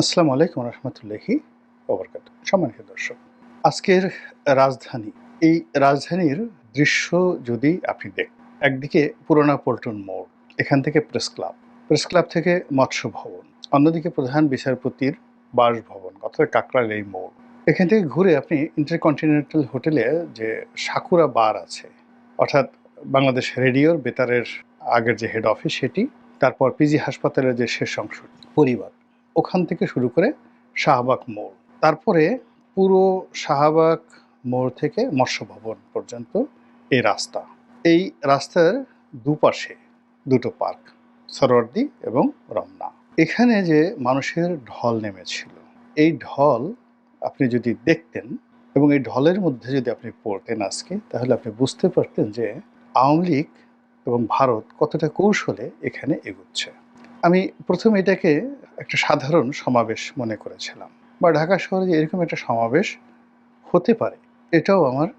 আসসালামু আলাইকুম রহমতুল্লাহি ওবরকাত। সম্মানিত দর্শক, আজকের রাজধানী, এই রাজধানীর দৃশ্য যদি আপনি দেখেন, একদিকে পুরোনো পল্টন মোড়, এখান থেকে প্রেস ক্লাব থেকে মৎস্য ভবন, অন্যদিকে প্রধান বিচারপতির বাসভবন অর্থাৎ কাকরাইল এই মোড়। এখান থেকে ঘুরে আপনি ইন্টারকন্টিনেন্টাল হোটেলে যে সাকুরা বার আছে, অর্থাৎ বাংলাদেশ রেডিওর বেতারের আগের যে হেড অফিস সেটি, তারপর পিজি হাসপাতালের যে শেষ অংশ পরিবার, ওখান থেকে শুরু করে শাহবাগ মোড়, তারপরে পুরো শাহবাগ মোড় থেকে মৎস্য ভবন পর্যন্ত এই রাস্তা। এই রাস্তার দুপাশে দুটো পার্ক, সরোয়ার্দী এবং রমনা। এখানে যে মানুষের ঢল নেমেছিল, এই ঢল আপনি যদি দেখতেন এবং এই ঢলের মধ্যে যদি আপনি পড়তেন আজকে, তাহলে আপনি বুঝতে পারতেন যে আওয়ামী লীগ এবং ভারত কতটা কৌশলে এখানে এগুচ্ছে। আমি প্রথমে এটাকে একটা সাধারণ সমাবেশ মনে করেছিলাম, বা ঢাকা শহরে যে এরকম একটা সমাবেশ হতে পারে এটাও আমার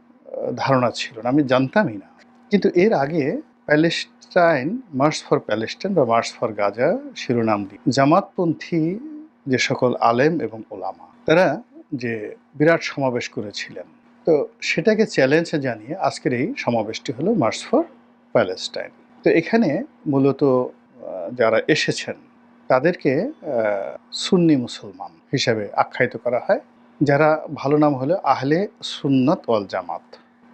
ধারণা ছিল না, আমি জানতামই না। কিন্তু এর আগে প্যালেস্টাইন মার্চ ফর প্যালেস্টাইন বা মার্চ ফর গাজা শিরোনাম দিয়ে জামাতপন্থী যে সকল আলেম এবং ওলামা, তারা যে বিরাট সমাবেশ করেছিলেন, তো সেটাকে চ্যালেঞ্জে জানিয়ে আজকের এই সমাবেশটি হলো মার্চ ফর প্যালেস্টাইন। তো এখানে মূলত যারা এসেছেন তাদেরকে সুন্নি মুসলমান হিসাবে আখ্যায়িত করা হয়, যারা ভালো নাম হলো আহলে সুন্নাত ওয়াল জামাত।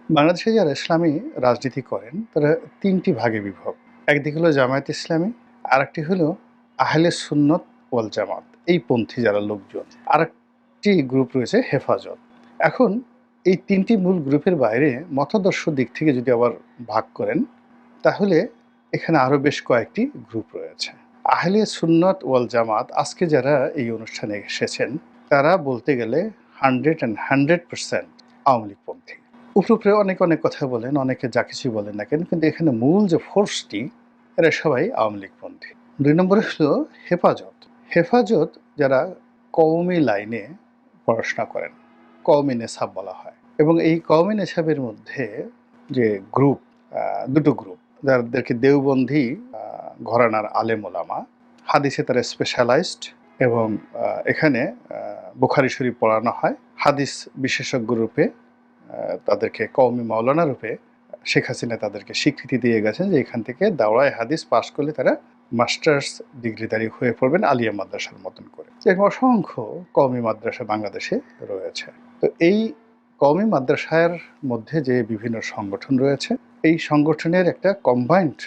বাংলাদেশে যারা ইসলামী রাজনীতি করেন তারা তিনটি ভাগে বিভক্ত। একদিকে হলো জামায়াত ইসলামী, আরেকটি হলো আহলে সুন্নাত ওয়াল জামাত এই পন্থী যারা লোকজন, আরেকটি গ্রুপ রয়েছে হেফাজত। এখন এই তিনটি মূল গ্রুপের বাইরে মতাদর্শ দিক থেকে যদি আবার ভাগ করেন, তাহলে এখানে আরও বেশ কয়েকটি গ্রুপ রয়েছে। আহলে সুন্নাত ওয়াল জামাত আজকে যারা এই অনুষ্ঠানে এসেছেন, তারা বলতে গেলে 100% আওয়ামী লীগপন্থী। উপরে অনেক অনেক কথা বলেন, অনেকে যা কিছু বলেন না কেন, কিন্তু এখানে মূল যে ফোর্সটি, এরা সবাই আওয়ামী লীগপন্থী। 2 নম্বরে হলো হেফাজত। হেফাজত যারা কওমি লাইনে পড়াশোনা করেন, কওমি নেসাব বলা হয়, এবং এই কওমি নেসাবের মধ্যে যে গ্রুপ, দুটো গ্রুপ, যাদেরকে দেওবন্দী ঘরানার আলেম ওলামা, হাদিসে তারা স্পেশালাইজড, এবং এখানে বুখারী শরীফ পড়ানো হয়। হাদিস বিশেষজ্ঞ রূপে তাদেরকে কওমি মাওলানা রূপে শেখ হাসিনা তাদেরকে স্বীকৃতি দিয়ে গেছেন যে এখান থেকে দাওরায়ে হাদিস পাশ করলে তারা মাস্টার্স ডিগ্রিধারী হয়ে পড়বেন আলিয়া মাদ্রাসার মতন করে। এরকম অসংখ্য কওমি মাদ্রাসা বাংলাদেশে রয়েছে। তো এই কওমি মাদ্রাসার মধ্যে যে বিভিন্ন সংগঠন রয়েছে, এই সংগঠনের একটা কম্বাইন্ড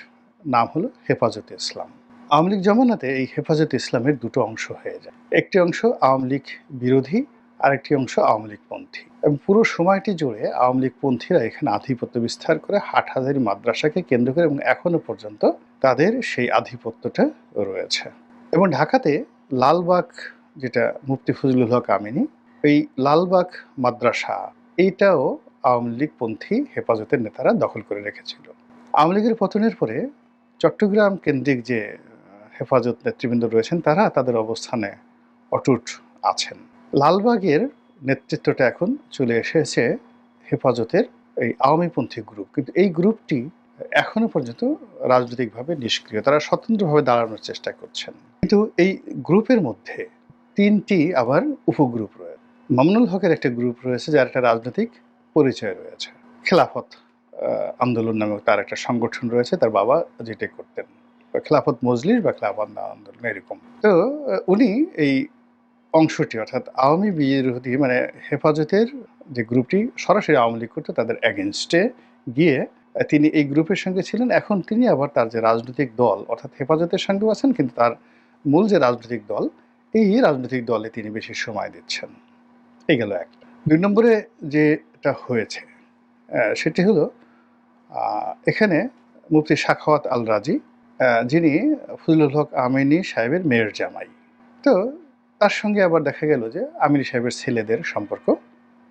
নাম হলো হেফাজতে ইসলাম। আওয়ামী লীগ জমানাতে এই হেফাজতে ইসলামের দুটো অংশ হয়ে যায়। একটি অংশ আওয়ামী লীগ বিরোধী, আরেকটি অংশ আওয়ামী লীগপন্থী, এবং পুরো সময়টি জুড়ে আওয়ামী লীগপন্থীরা এখানে আধিপত্য বিস্তার করে হাটহাজারী মাদ্রাসাকে কেন্দ্র করে, এবং এখনো পর্যন্ত তাদের সেই আধিপত্যটা রয়েছে। এবং ঢাকাতে লালবাগ, যেটা মুফতি ফজলুল হক আমিনী, এই লালবাগ মাদ্রাসা, এইটাও আওয়ামী লীগপন্থী হেফাজতের নেতারা দখল করে রেখেছিল। আওয়ামী লীগের পতনের পরে চট্টগ্রাম কেন্দ্রিক যে হেফাজত নেতৃবৃন্দ রয়েছেন, তারা তাদের অবস্থানে অটুট আছেন। লালবাগের নেতৃত্বটা এখন চলে এসেছে হেফাজতের এই আওয়ামীপন্থী গ্রুপ, কিন্তু এই গ্রুপটি এখনো পর্যন্ত রাজনৈতিকভাবে নিষ্ক্রিয়, তারা স্বতন্ত্রভাবে দাঁড়ানোর চেষ্টা করছেন। কিন্তু এই গ্রুপের মধ্যে তিনটি আবার উপগ্রুপ রয়েছে। মামুনুল হকের একটা গ্রুপ রয়েছে, যার একটা রাজনৈতিক পরিচয় রয়েছে। খেলাফত আন্দোলন নামে তার একটা সংগঠন রয়েছে, তার বাবা যেটা করতেন, খেলাফত মজলিস বা খেলাফত আন্দোলন এরকম। তো উনি এই অংশটি, অর্থাৎ আওয়ামী বিরোধী মানে হেফাজতের যে গ্রুপটি সরাসরি আওয়ামী লীগ করতো, তাদের এগেনস্টে গিয়ে তিনি এই গ্রুপের সঙ্গে ছিলেন। এখন তিনি আবার তার যে রাজনৈতিক দল, অর্থাৎ হেফাজতের সঙ্গেও আছেন, কিন্তু তার মূল যে রাজনৈতিক দল, এই রাজনৈতিক দলে তিনি বেশি সময় দিচ্ছেন। এই গেল একটা। 2 নম্বরে যেটা হয়েছে সেটি হলো এখানে মুফতি সাখাওয়াত আল রাজি, যিনি ফজলুল হক আমিনী সাহেবের মেয়ের জামাই। তো তার সঙ্গে আবার দেখা গেল যে আমিনী সাহেবের ছেলেদের সম্পর্ক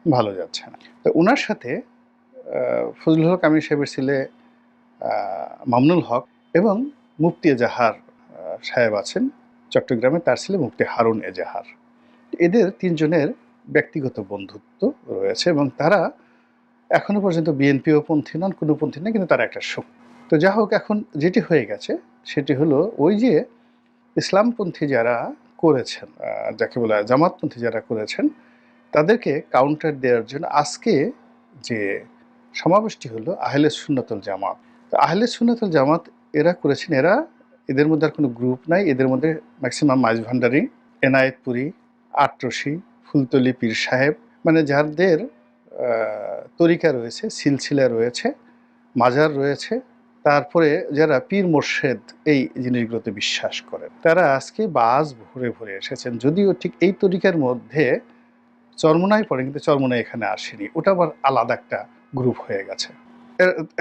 ভালো যাচ্ছে না। তো ওনার সাথে ফজলুল হক আমিনী সাহেবের ছেলে মামুনুল হক এবং মুফতি এজাহার সাহেব আছেন চট্টগ্রামে, তার ছেলে মুফতি হারুন এজাহার। এদের তিনজনের ব্যক্তিগত বন্ধুত্ব রয়েছে, এবং তারা এখনো পর্যন্ত বিএনপিও পন্থী নন, কোনো পন্থী নেই, কিন্তু তারা একটা শক্তি। তো যা হোক, এখন যেটি হয়ে গেছে সেটি হলো ওই যে ইসলামপন্থী যারা করেছেন, যাকে বলা হয় জামাতপন্থী যারা করেছেন, তাদেরকে কাউন্টার দেওয়ার জন্য আজকে যে সমাবেশটি হলো আহলে সুন্নাতুল জামাত। তো আহলে সুন্নাতুল জামাত এরা করেছেন, এদের মধ্যে আর কোনো গ্রুপ নাই, এদের মধ্যে ম্যাক্সিমাম মাইজ ভান্ডারি, এনায়েতপুরি, আটরশি, ফুলতলি পীর সাহেব, মানে যাদের তরিকা রয়েছে, সিলসিলা রয়েছে, মাজার রয়েছে, তারপরে যারা পীর মোর্শেদ এই জিনিসগুলোতে বিশ্বাস করেন, তারা আজকে বাস ভরে ভরে এসেছেন। যদিও ঠিক এই তরিকার মধ্যে চরমোনাই পড়ে, কিন্তু চরমোনাই এখানে আসেনি, ওটা আবার আলাদা একটা গ্রুপ হয়ে গেছে,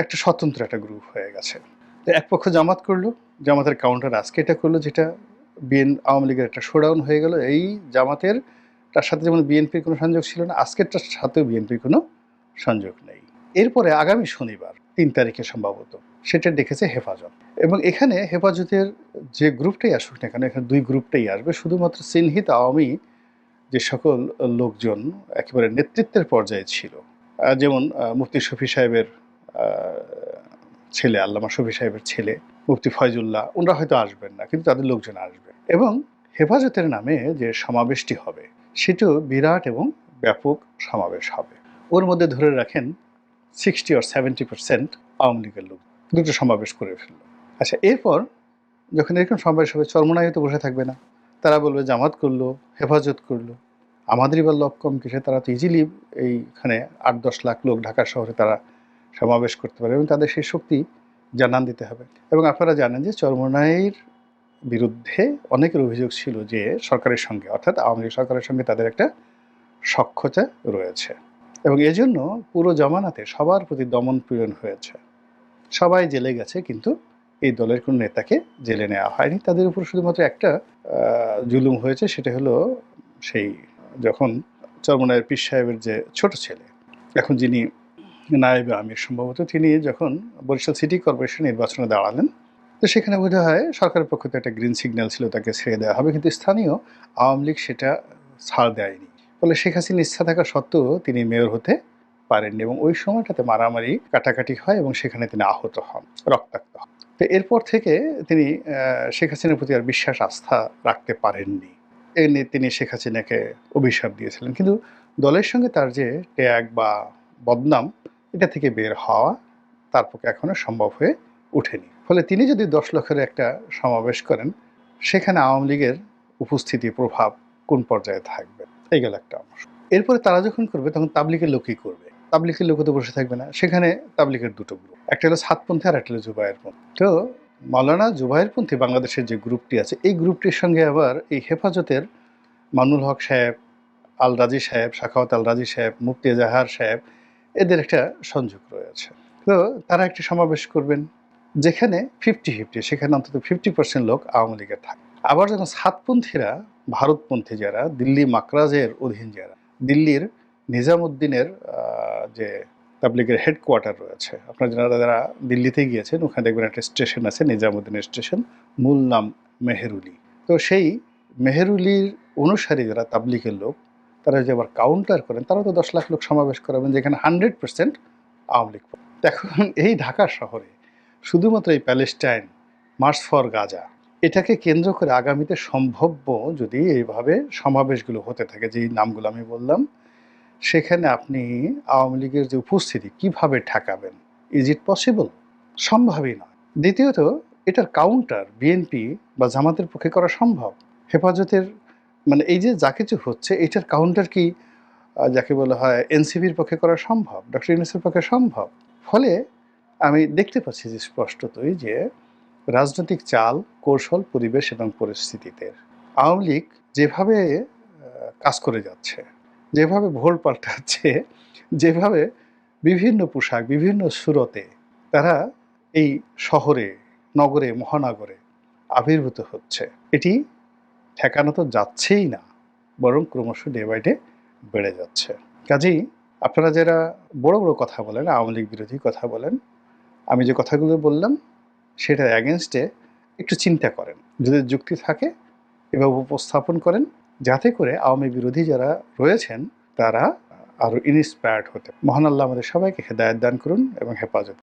একটা স্বতন্ত্র একটা গ্রুপ হয়ে গেছে। তো এক পক্ষ জামাত করলো, জামাতের কাউন্টার আজকে এটা করলো, যেটা আওয়ামী লীগের একটা শোডাউন হয়ে গেল। এই জামাতের তার সাথে যেমন বিএনপির কোনো সংযোগ ছিল না, আজকেরটার সাথেও বিএনপির কোনো সংযোগ নেই। এরপরে আগামী শনিবার ৩ তারিখে সম্ভবত সেটা দেখেছে হেফাজত, এবং এখানে হেফাজতের যে গ্রুপটাই আসুক না কেন, এখানে 2 গ্রুপটাই আসবে। শুধুমাত্র চিহ্নিত আওয়ামী যে সকল লোকজন একেবারে নেতৃত্বের পর্যায়ে ছিল, যেমন মুফতি শফি সাহেবের ছেলে, আল্লামা শফি সাহেবের ছেলে মুফতি ফয়জুল্লাহ, ওনারা হয়তো আসবেন না, কিন্তু তাদের লোকজন আসবে। এবং হেফাজতের নামে যে সমাবেশটি হবে সেটিও বিরাট এবং ব্যাপক সমাবেশ হবে। ওর মধ্যে ধরে রাখেন 60 or 70% আওয়ামী লীগের লোক দুটো সমাবেশ করে ফেললো। আচ্ছা, এরপর যখন এরকম সমাবেশ হবে, চরমোনাই তো বসে থাকবে না, তারা বলবে জামাত করলো, হেফাজত করলো, আমাদেরই বা লব কম কিসে, তারা তো ইজিলি এইখানে 8-10 লাখ লোক ঢাকা শহরে তারা সমাবেশ করতে পারে, এবং তাদের সেই শক্তি জানান দিতে হবে। এবং আপনারা জানেন যে চরমোনাইয়ের বিরুদ্ধে অনেকের অভিযোগ ছিল যে সরকারের সঙ্গে, অর্থাৎ আওয়ামী লীগ সরকারের সঙ্গে তাদের একটা সখ্যতা রয়েছে, এবং এজন্য পুরো জামানাতে সবার প্রতি দমন পীড়ন হয়েছে, সবাই জেলে গেছে, কিন্তু এই দলের কোনো নেতাকে জেলে নেওয়া হয়নি। তাদের উপর শুধুমাত্র একটা জুলুম হয়েছে, সেটা হলো সেই যখন চরমোনাইয়ের পীর সাহেবের যে ছোট ছেলে, এখন যিনি নায়েবে আমির সম্ভবত, তিনি যখন বরিশাল সিটি কর্পোরেশন নির্বাচনে দাঁড়ালেন, তো সেখানে বোধ হয় সরকারের পক্ষ থেকে একটা গ্রিন সিগন্যাল ছিল তাকে ছেড়ে দেওয়া হবে, কিন্তু স্থানীয় আওয়ামী লীগ সেটা ছাড় দেয়নি। ফলে শেখ হাসিনার ইচ্ছা থাকা সত্ত্বেও তিনি মেয়র হতে পারেননি, এবং ওই সময়টাতে মারামারি কাটাকাটি হয় এবং সেখানে তিনি আহত হন, রক্তাক্ত হন। তো এরপর থেকে তিনি শেখ হাসিনার প্রতি আর বিশ্বাস আস্থা রাখতে পারেননি। এ নিয়ে তিনি শেখ হাসিনাকে অভিশাপ দিয়েছিলেন, কিন্তু দলের সঙ্গে তার যে ট্যাগ বা বদনাম, এটা থেকে বের হওয়া তার পক্ষে এখনো সম্ভব হয়ে ওঠেনি। ফলে তিনি যদি 10 লক্ষের একটা সমাবেশ করেন, সেখানে আওয়ামী লীগের উপস্থিতি, প্রভাব কোন পর্যায়ে থাকবে, এই গেল একটা অংশ। এরপরে তারা যখন করবে তখন তাবলিগের লোকই করবে, তাবলিগের লোকও তো বসে থাকবে না। সেখানে তাবলিগের দুটো গ্রুপ, একটা হলো সাতপন্থী আর একটা হলো জুবায়েরপন্থী। তো মাওলানা জুবায়েরপন্থী বাংলাদেশের যে গ্রুপটি আছে, এই গ্রুপটির সঙ্গে আবার এই হেফাজতের মামুনুল হক সাহেব, আল রাজি সাহেব, সাখাওয়াত আল রাজি সাহেব, মুফতি এজাহার সাহেব, এদের একটা সংযোগ রয়েছে। তো তারা একটি সমাবেশ করবেন যেখানে 50-50, সেখানে অন্তত 50% লোক আওয়ামী লীগের থাকে। আবার যখন সাতপন্থীরা, ভারতপন্থী যারা, দিল্লি মাকরাজের অধীন যারা, দিল্লির নিজামুদ্দিনের যে তাবলিগের হেডকোয়ার্টার রয়েছে, আপনারা যারা দিল্লিতে গিয়েছেন ওখানে দেখবেন একটা স্টেশন আছে নিজামুদ্দিনের স্টেশন, মূল নাম মেহেরুলি। তো সেই মেহেরুলির অনুসারী যারা তাবলিগের লোক, তারা যে আবার কাউন্টার করেন, তারা তো 10 লাখ লোক সমাবেশ করাবেন, যেখানে 100% আওয়ামী লীগ। এখন এই ঢাকা শহরে শুধুমাত্র এই প্যালেস্টাইন, মার্চ ফর গাজা, এটাকে কেন্দ্র করে আগামীতে সম্ভাব্য যদি এইভাবে সমাবেশগুলো হতে থাকে, যেই নামগুলো আমি বললাম, সেখানে আপনি আওয়ামী লীগের যে উপস্থিতি কিভাবে ঠেকাবেন? Is it possible? সম্ভবই নয়। দ্বিতীয়ত, এটার কাউন্টার বিএনপি বা জামাতের পক্ষে করা সম্ভব? হেফাজতের, মানে এই যে যা কিছু হচ্ছে, এটার কাউন্টার কি যাকে বলা হয় এনসিপির পক্ষে করা সম্ভব? ডক্টর ইউনূসের পক্ষে সম্ভব? ফলে আমি দেখতে পাচ্ছি যে স্পষ্টতই যে রাজনৈতিক চাল, কৌশল, পরিবেশ এবং পরিস্থিতিতে আওয়ামী লীগ যেভাবে কাজ করে যাচ্ছে, যেভাবে ভোল পাল্টাচ্ছে, যেভাবে বিভিন্ন পোশাক, বিভিন্ন সুরতে তারা এই শহরে, নগরে, মহানগরে আবির্ভূত হচ্ছে, এটি ঠেকানো তো যাচ্ছেই না, বরং ক্রমশ ডে বাই ডে বেড়ে যাচ্ছে। কাজেই আপনারা যারা বড় বড় কথা বলেন, আওয়ামী লীগ বিরোধী কথা বলেন, আমি যে কথাগুলো বললাম সেটার অ্যাগেনস্টে একটু চিন্তা করেন, যদি যুক্তি থাকে এভাবে উপস্থাপন করেন, যাতে করে আওয়ামী বিরোধী যারা রয়েছেন তারা আরও ইন্সপায়ার্ড হতে। মহান আল্লাহ আমাদের সবাইকে হেদায়েত দান করুন এবং হেফাজত